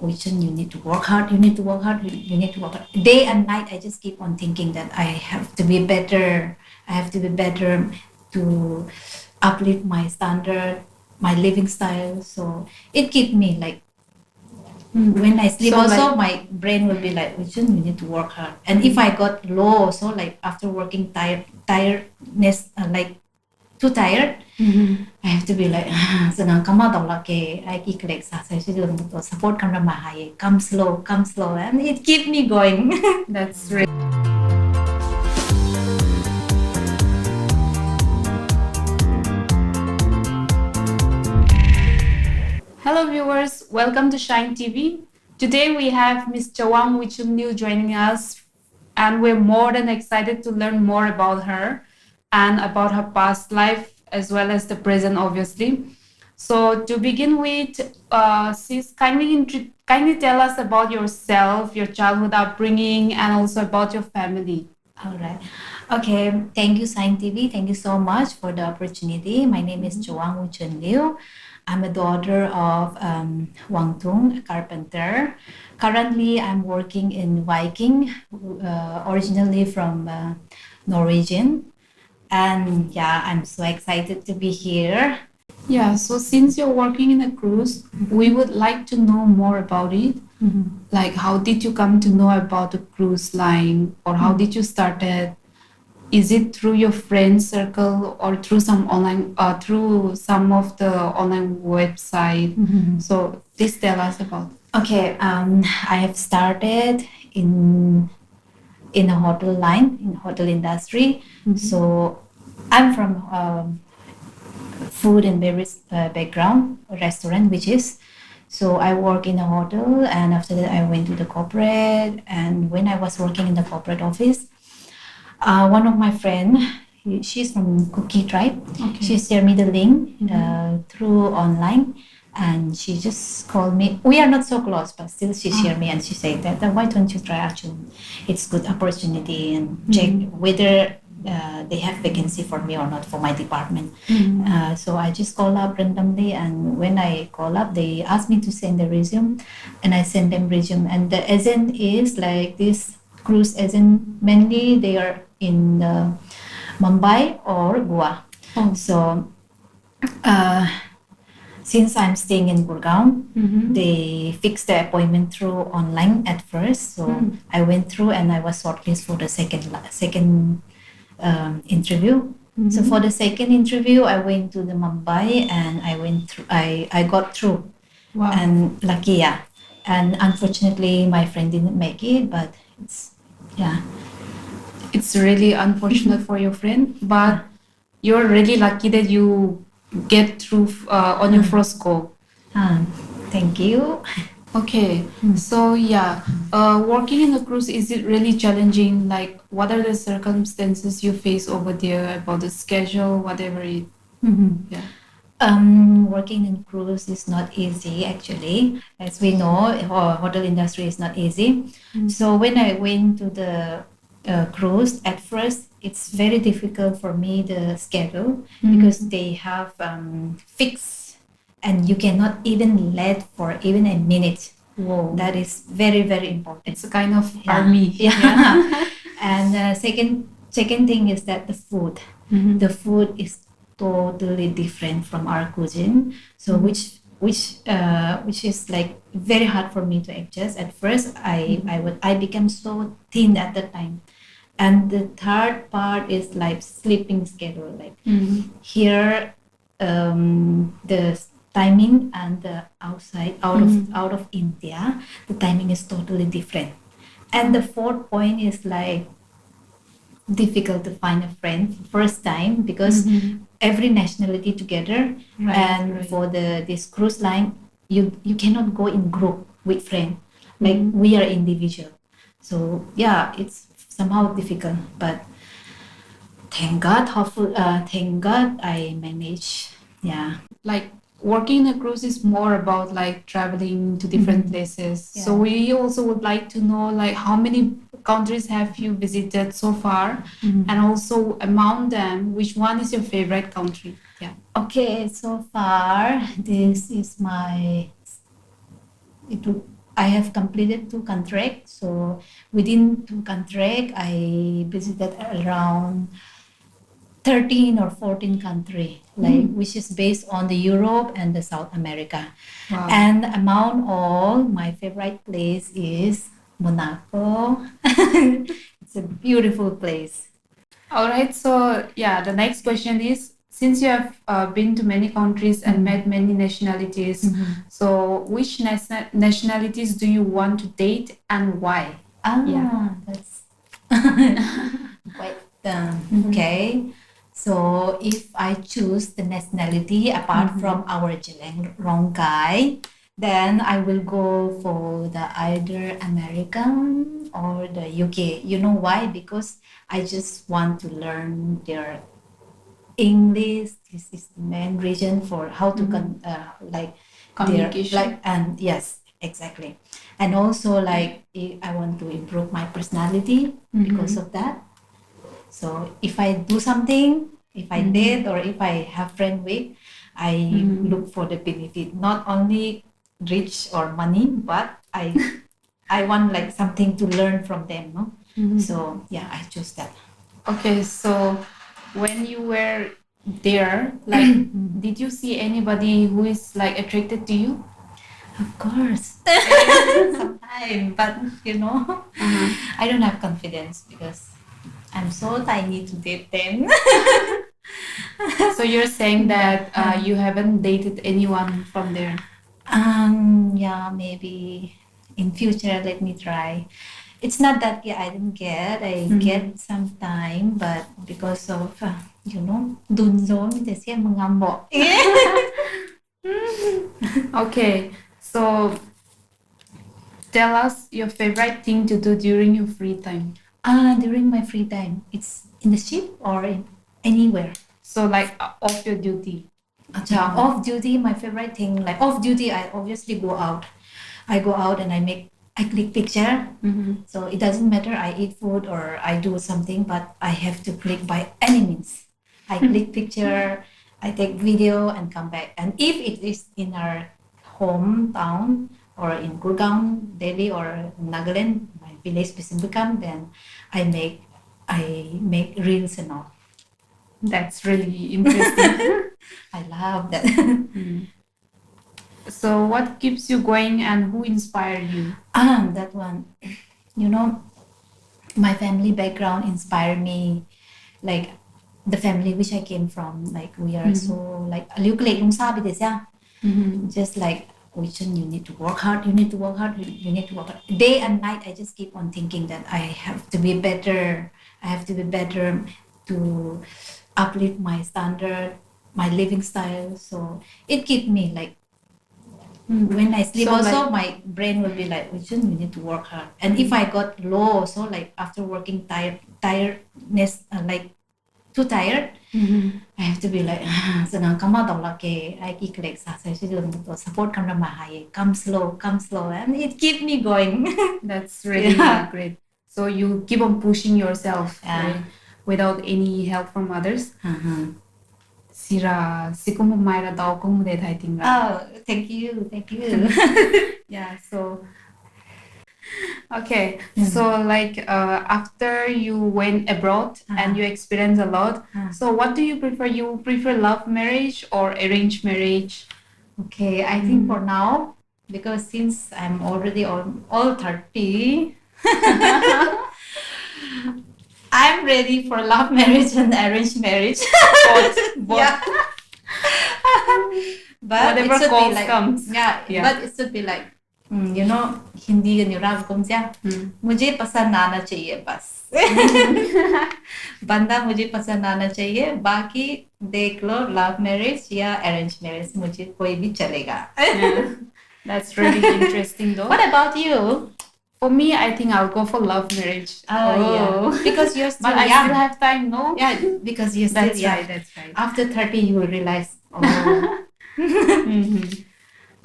Wichun, you need to work hard, you need to work hard, you need to work hard. Day and night, I just keep on thinking that I have to be better. I have to be better to uplift my standard, my living style. So it keeps me like, when I sleep, So, also like- my brain will be like, Wichun, you need to work hard. And if I got low, so like after working tiredness, like too tired, I have to be like, senang kama tau lah ke, I keep like saya to support kamera mahai, come slow, and it keep me going. That's right. Hello viewers, welcome to Shine TV. Today we have Miss Chawang Wichunliu joining us, and we're more than excited to learn more about her and about her past life as well as the present, obviously. So to begin with, sis, kindly tell us about yourself, your childhood upbringing, and also about your family. All right. Okay. Thank you, Sign TV. Thank you so much for the opportunity. My name is Chawang Wichunliu. I'm a daughter of Wang Tung, a carpenter. Currently, I'm working in Viking, originally from Norwegian. And yeah, I'm so excited to be here. Yeah, so since you're working in a cruise, we would like to know more about it. Like, how did you come to know about the cruise line, or how did you start it? Is it through your friend circle or through some online, through some of the online website? So please tell us about. Okay, I have started in a hotel line, in hotel industry. So I'm from food and beverage background, restaurant, which is. So I work in a hotel, and after that I went to the corporate. And when I was working in the corporate office, one of my friend, she's from Cookie tribe. Okay. She shared me the link through online, and she just called me. We are not so close, but still she shared me, and she said that why don't you try Arjun? It's good opportunity, and check whether they have vacancy for me or not for my department. So I just call up randomly, and when I call up, they asked me to send the resume, and I send them resume. And the agent is like this cruise agent, mainly they are in Mumbai or Goa. So since I'm staying in Gurgaon, they fixed the appointment through online at first. So I went through, and I was shortlisted for the second interview. So for the second interview, I went to the Mumbai, and I went through. I got through. Wow. And lucky, yeah. And unfortunately, my friend didn't make it, but It's really unfortunate for your friend, but you're really lucky that you get through on your first go. Thank you. Okay, so yeah, working in a cruise, is it really challenging? Like, what are the circumstances you face over there, about the schedule, whatever it? Yeah. Working in cruise is not easy, actually. As we know, hotel industry is not easy. So when I went to the cruise, at first it's very difficult for me, the schedule, because they have fixed, and you cannot even late for even a minute. Whoa. That is very, very important. It's a kind of army. Yeah. And second thing is that the food. The food is totally different from our cuisine. So which is like very hard for me to adjust. At first, I became so thin at the time. And the third part is like sleeping schedule. Like here, the timing and the out of India, the timing is totally different. And the fourth point is like difficult to find a friend first time, because every nationality together. Right. For this cruise line, you cannot go in group with friend, like we are individual. So yeah, it's somehow difficult, but thank God, thank God I managed. Yeah. Like, working in a cruise is more about like traveling to different places. Yeah. So we also would like to know, like, how many countries have you visited so far, and also among them, which one is your favorite country? Yeah. Okay, so far this is my I have completed 2 contracts. So within 2 contracts, I visited around 13 or 14 country, like which is based on the Europe and the South America. Wow. And among all, my favorite place is Monaco. It's a beautiful place. All right. So yeah, the next question is, since you have been to many countries and met many nationalities, so which nationalities do you want to date and why? Yeah. That's quite okay. So if I choose the nationality apart from our Chawang guy, then I will go for the either American or the UK. You know why? Because I just want to learn their English. This is the main reason for how to like Communication. like, and yes, exactly. And also like I want to improve my personality because of that. So if I do something, if I date or if I have friend with, I look for the benefit, not only rich or money, but I want like something to learn from them, no? So yeah, I choose that. Okay, so when you were there, like, did you see anybody who is like attracted to you? Of course. Sometimes, but you know, I don't have confidence because I'm so tiny to date them. So you're saying that you haven't dated anyone from there? Yeah, maybe in future let me try. It's not that I didn't get. I get some time, but because of you know, dunzo mình sẽ mengambo. Okay, so tell us your favorite thing to do during your free time. During my free time, it's in the ship or in anywhere. So like off your duty. Off duty, my favorite thing, like off duty, I obviously go out. I go out and I click picture. So it doesn't matter I eat food or I do something, but I have to click by any means. I click picture, I take video and come back. And if it is in our hometown or in Gurgaon, Delhi or Nagaland, my village Beisumpuikam, then I make reels and all. That's really interesting. I love that. So what keeps you going and who inspired you? That one. You know, my family background inspired me, like the family which I came from. Like we are so like just like Wichun, you need to work hard, you need to work hard, you need to work hard. Day and night I just keep on thinking that I have to be better. I have to be better to uplift my standard, my living style. So it keeps me like when I sleep So, also like- my brain will be like, Wichun, you need to work hard. And if I got low, so like after working tiredness, like too tired, I have to be like, senang kama dong laki, I like exercise to support kamera high, come slow, and it keep me going. That's really Yeah. great. So you keep on pushing yourself, Yeah. right? Without any help from others. Sira Saokummai ra Saokummai de thai ting ra. Oh, thank you. Yeah, so okay. So like after you went abroad and you experienced a lot, so what do you prefer? You prefer love marriage or arranged marriage? Okay, I think for now, because since I'm already all 30, I'm ready for love marriage and arranged marriage. Both. Yeah. But Whatever it should calls be like, comes. yeah, but it should be like, you know, Hindi का न्यूराग कौन सा? मुझे पसंद आना चाहिए बस. बंदा मुझे पसंद आना चाहिए, बाकी देख लो love marriage या arranged marriage, मुझे कोई भी चलेगा. Yeah. That's really interesting though. What about you? For me, I think I'll go for love marriage. Yeah, because you're still But I young. still have time, no? Yeah, because you're still That's young. right, that's right. After 30, you will realize, oh.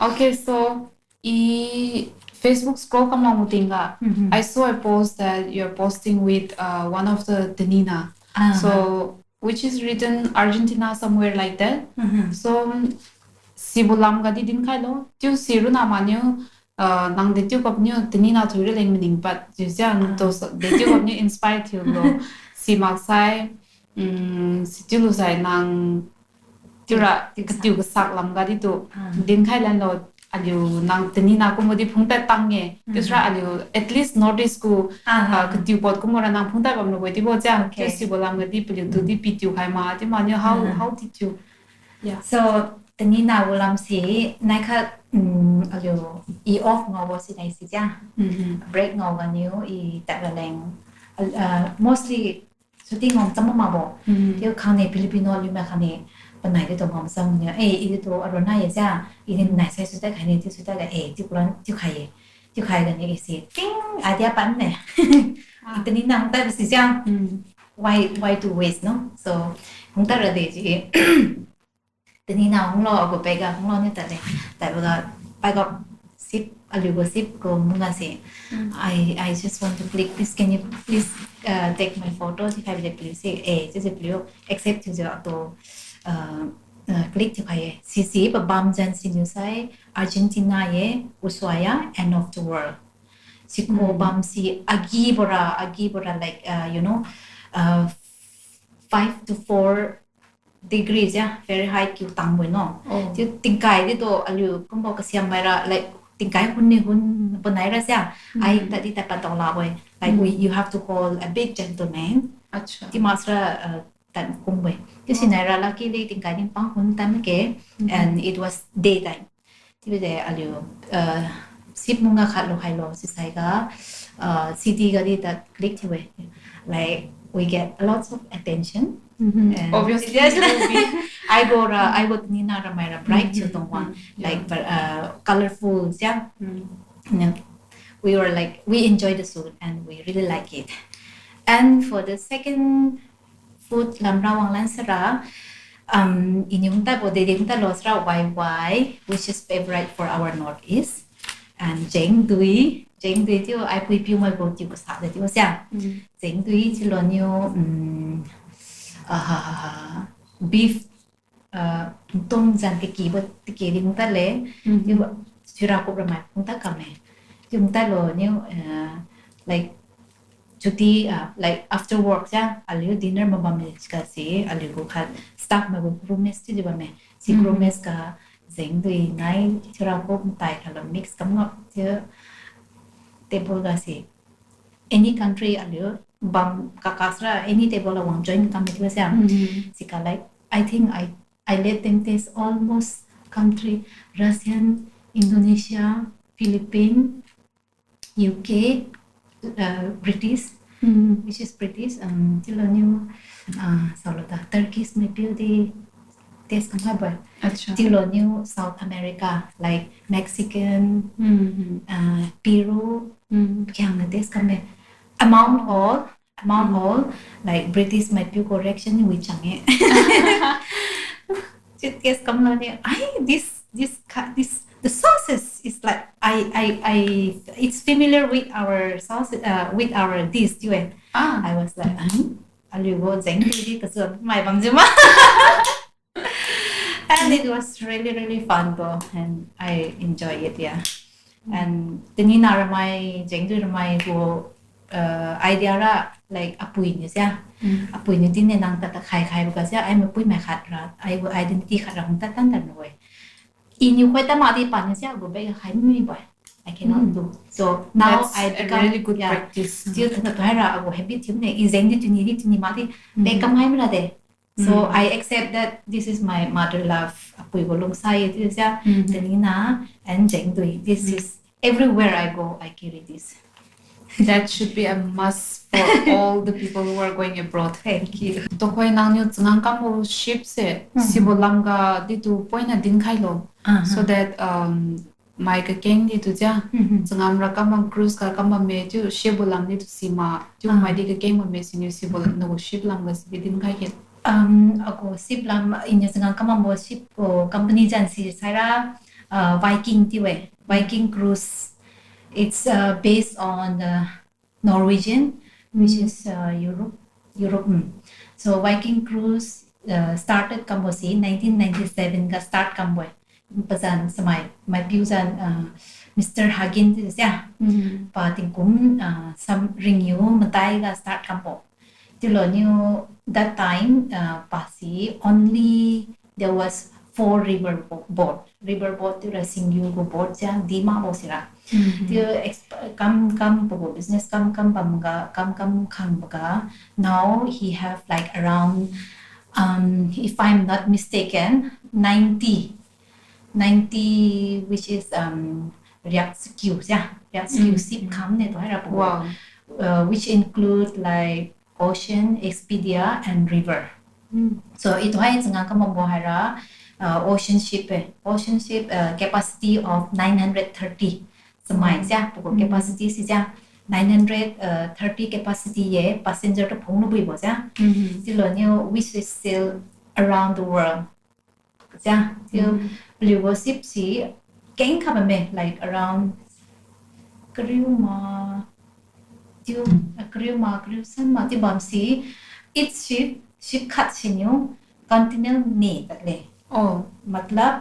Okay, so Facebook scroll kam lang mutinga. I saw a post that you're posting with one of the Nina. So which is written Argentina somewhere like that. So sibulam gadi din kai lo. Tiu siru na manyo nang de tu kop nyu tini na thu leng mening but ju jang to de tu kop nyu inspire thu lo si mak sai si tu lu sai nang tira tu ka sak lam ga di tu din khai lan lo aliu nang tini na ko modi phung ta tang nge tisra aliu at least notice ku ka tu pot ko mora nang phung ta bam lo ti bo jang ke si bolam ga di pu tu di pi tu khai ma ti ma nyu how did you yeah so tani na ulam si nai kha aliu e off ngo si nai si ja break ngo ga new e ta ga leng mostly shooting ngom chama ma bo yo khane filipino lu ma khane ban nai de to ngom sang ne e to arona ye ja e ni nai sai su ta khane ti su ta ga ti kuran ti khai ga ni si ting idea pan ne tani na ta si ja why to waste no so hong ta ra de ji tani na hong lo go pe ga hong lo ni ta le ta ba ga pa ga sip aliu go sip ko munga si I just want to click this can you please take my photo thì khai được please say just please accept to click thì khai CC và bam jan siniu sai Argentina ye Ushuaia end of the world si ko bam si agi bora like you know 5 to 4 degrees yeah very high kiu tang mo no chứ tình kai đi to aliu cũng bao cái xiam mai ra like tình cái hun bên này ra sao ai tại đi tại bắt đầu làm rồi like you have to call a big gentleman thì mà ra tận cùng vậy cái xin này ra là cái đi tình cái đi băng hun tam cái and it was daytime thì bây giờ aliu ship munga khát lo khai lo si sai ga city ga đi ta click thì vậy like we get a lot of attention and obviously yes, I go Nina Ramaya bright one like colorful yeah we were like we enjoy the food and we really like it and for the second food lam rawang lan sara inyong ta bo de ta lo sra YY which is favorite for our northeast and jeng dui tiêu ai pui piu mai bo tiêu sa de tiêu sia jeng dui chi lo nyu beef tôm dàn cái kỳ bớt cái kỳ đi chúng ta lấy nhưng mà chưa ra cũng rồi mà chúng ta cầm này chúng ta lo như like chuti like after work ja aliu dinner mà băm cái gì aliu cũng khát staff mà cũng roommate chứ băm này si roommate cả dành đôi này chưa ra cũng tại cả là mix cắm ngọt chứ table cái gì any country aliu bam kakasra any table la wang join come with them sika like I think I let them taste almost country Russian Indonesia Philippines UK British which is British till new salota Turkish maybe the taste come by till new South America like Mexican Peru kyang na taste come among all like British might be correction we chang it just guess come on this the sauces is like I it's familiar with our sauce with our dish too I was like aliu go zeng đi cái sườn mày bằng gì mà and it was really fun though and I enjoy it yeah and the nina ramai zeng du ramai go idea ra like apui ni sia apui ni tin nang ta khai ba sia ai ma pui mai khat ra ai wo identity khat ra hong ta tan noi in you khoi ta ma di pan sia go be khai mi boy I cannot do so now that's I become a really good practice still thana to ra go habit tim ne i zeng di tu ni ma di de kam hai ma de so I accept that this is my mother love apui go long sai ti sia tenina and zeng dui this is everywhere I go I carry this. That should be a must for all the people who are going abroad. Thank you. To koi nang nyu tsangang kambo ship se sibolanga di tu poina din khai lo so that mai ka keng di tu ja tsangam ra kamang cruise ka kamam me ju sibolam di tu sima ju mai di ka keng me siniu sibol no ship lam ga si din khai ke ako ship lam inya tsangang kamam ship ko company jan si saira Viking ti we Viking Cruise. It's based on Norwegian, which is Europe. So Viking Cruise started Cambodia in 1997. Got start Cambodia. Pasan samay my views and Mr. Hagin this yeah pa ting kum some renew matai ga start kampo tilo new that time pasi only there was 4 river boat to the siniu go boat jang di ma bo sira the kam bo business kam bamga kam khang baga now he have like around if I'm not mistaken 90 which is React skills yeah React skills sip kam ne to hai ra Wow. which include like ocean Expedia and river so ito hai tsinga ka mo hai ra ocean ship capacity of 930 samai ja po capacity si ja 930 capacity ye passenger to phong no bui bo ja tilo new which is still around the world ja til blue ship si keng ka me like around crew san ma ti bam si its ship cut siniu continental ne tak le Oh. मतलब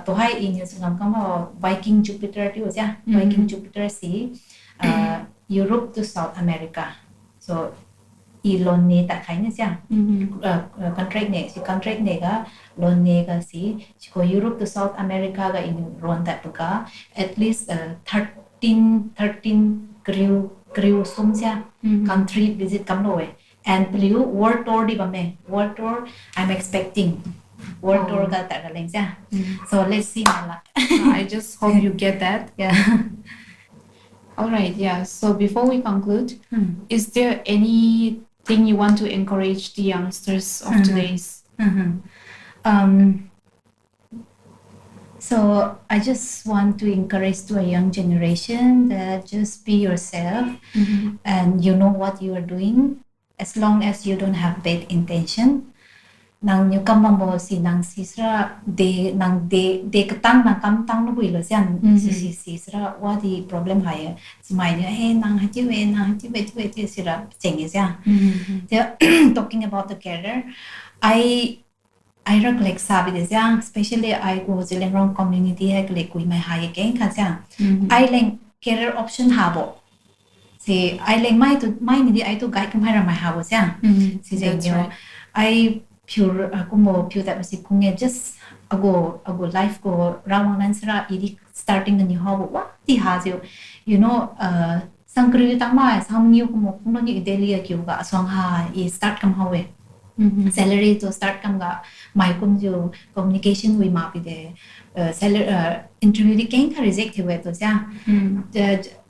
तो hai in yung kama Viking Jupiter ti was Viking Jupiter si Europe to South America so ilon ne ta khai ne sia contract ne ga lon ne ga si ko Europe to South America ga in ron ta ka at least 13 crew sum sia country visit kam lo and blue world tour di ba me world tour I'm expecting world tour ga ta ga leng sia so let's see my luck. I just hope you get that. Yeah. All right, yeah. So before we conclude, is there anything you want to encourage the youngsters of today's? So I just want to encourage to a young generation that just be yourself and you know what you are doing as long as you don't have bad intention. Nang nyu kambo si nang sisra de ketang nang kam tang no builo sian si sisra what the problem hai smai ne he nang ha ti we sira cheng is ya talking about the career I recollect sabi this yang especially I go Zealand wrong community hai like kui mai hai again ka siang I like career option habo si I like my ni I to guide kam hai ra mai habo siang si jeng I pure that was just ago life go rawang nan sra starting the new hobby what the has you know sangkri tang mai sam new kumo kuno ni delia kyu ga song ha I start kam hawe salary to start kam ga mai kum jo communication we ma pi de salary interview di keng ka reject we to ja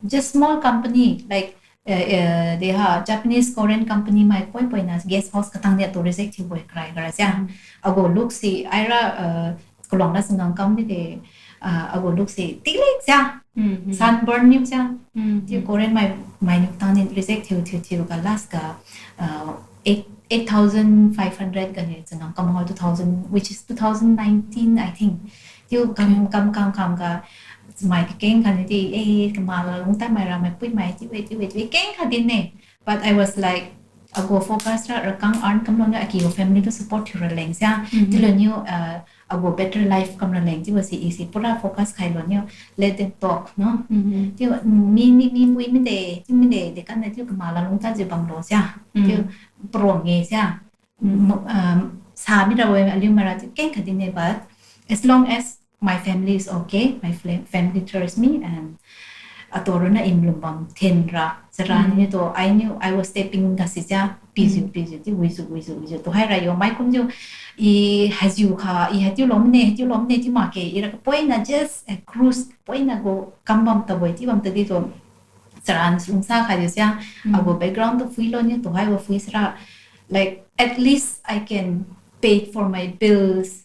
just small company like they have Japanese Korean company my poi na guest house katang dia to reject boy cry gara sia ago look si ira kolong na sangang kam de ago look si tilik sia sunburn new sia the Korean my new tang ni reject to ka last ka 8,500 ka ni sangang kam 2000 which is 2019 I think you kam ka my keng kan di kamala long time my ramai pui my ti keng ka din ne but I was like I go focus ra kang earn kam long aki your family to support your leng sia tilo new I go better life kam leng ti was easy pura focus khai lo new let them talk no ti mi de kan ti kamala long ta je bang lo sia ti pro nge sia sa mi ra we aliu mara keng ka din ne but as long as my family is okay. My family trusts me and atoro na imlumbam tenra. Sarani nito I knew I was stepping kasija busy ti wizu to hai rayo mai kum jo I haju lomne ti ma ke ira poina just a cruise poina go kambam ta boy ti bam ta di to saran sungsa kha sia ago background to fuilo ni to hai wo fuisra like at least I can pay for my bills.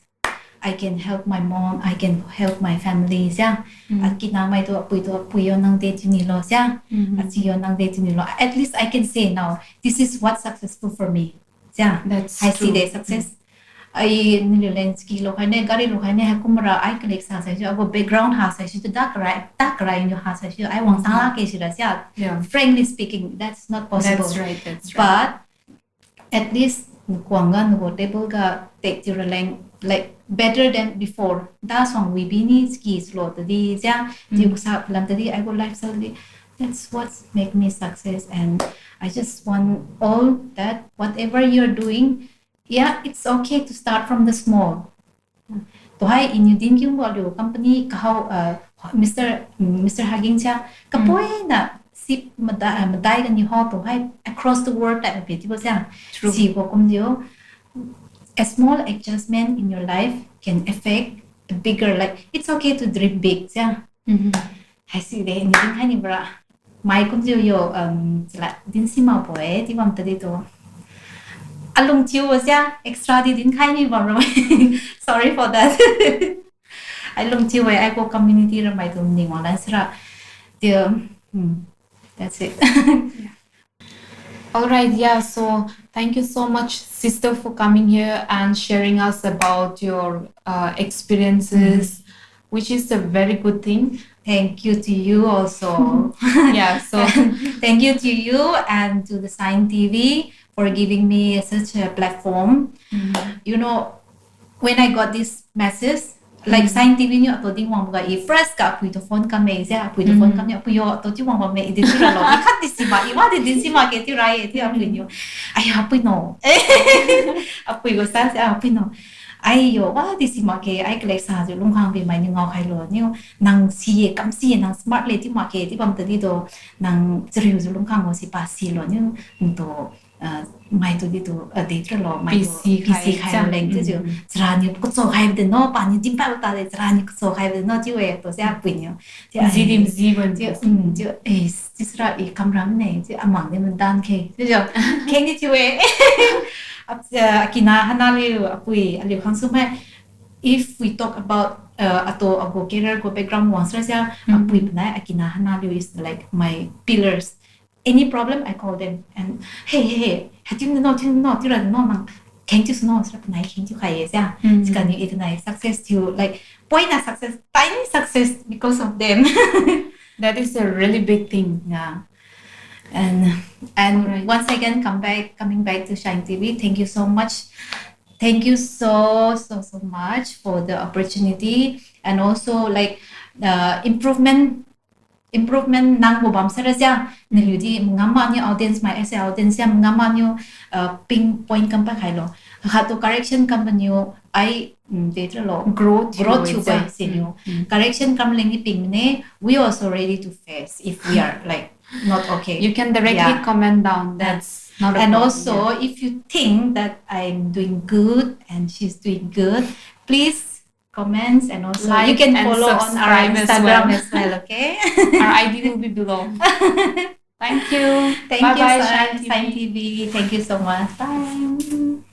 I can help my mom, I can help my family, at kinamay to puyo nang de tinilo siya, at siyo nang de tinilo. At least I can say now, this is what's successful for me. That's I true. see the success. I nilulenski lo kane gari lo kane hakumara I collect sa sa abo background ha sa to dark right you ha sa I want sala ke sila siya. Frankly speaking, that's not possible. That's right. But at least kuangan go table ga take your leng like better than before. That's why we bini ski slow tadi jang di usap lam tadi I go lifestyle tadi. That's what make me success, and I just want all that whatever you're doing, yeah, it's okay to start from the small. To hai in you din yung value company kahau Mr. Haging cha kapoy na sip madai kan you ho to hai across the world that a bit because yeah si ko kum dio a small adjustment in your life can affect a bigger, like it's okay to dream big yeah hay si de ni din hai ni bra mai kum dio yo la din si ma boy ti bam tadi to alung chiu was yeah extra di din khai ni bam sorry for that alung chiu I go community ra mai tum ning wala sra the that's it. All right, yeah. So thank you so much, sister, for coming here and sharing us about your experiences, which is a very good thing. Thank you to you also. Yeah. So thank you to you and to the Sign TV for giving me such a platform. You know, when I got this message, like Sign TV nyo ato ding wang mga i-fresh ka apoy to phone kami siya apoy to phone kami apoy yo ato di wang ba may iditira lo ikat di si ma iwa di din si ma keti rai eti apoy nyo ay apoy no apoy go sa apoy no ay yo wa di si ma ke ay klek sa jo lung hang bi mai ni ngau khai lo ni nang si kam si nang smart le ti ma ke ti bam tadi do nang zriu jo lung hang mo si pa si lo ni to mai to di to date lo mai PC khai leng tu jo zrani ko so khai de no pa ni dim pa ta de zrani ko so khai de no ji we to sia pui ni zidim ziban jo ji sra I kam ram ne ji amang ne man dan ke jo ke ni ji we akina hanali apui ali khang su mai if we talk about ato ago career go background once sia apui na akina hanali is like my pillars. Any problem, I call them and hey, had you not, you know, can't you know, can't you yeah, can you eat nice success to like point a success, tiny success because of them. That is a really big thing. Yeah. And right. Once again, coming back to Shine TV, thank you so much. Thank you so much for the opportunity and also like improvement nang bobam sarasya niludi ngama ni audience my SA audience ya ngama ni ping point kam pa khailo hato correction company I data lo growth to by siniu correction kam lengi ping ne we also ready to face if we are like not okay. You can directly comment down. That's not a and problem, also if you think that I'm doing good and she's doing good, please comments and also like you can follow on our Instagram as well, okay? Our ID will be below. Thank you. Thank you, Sign TV. Thank you so much. Bye.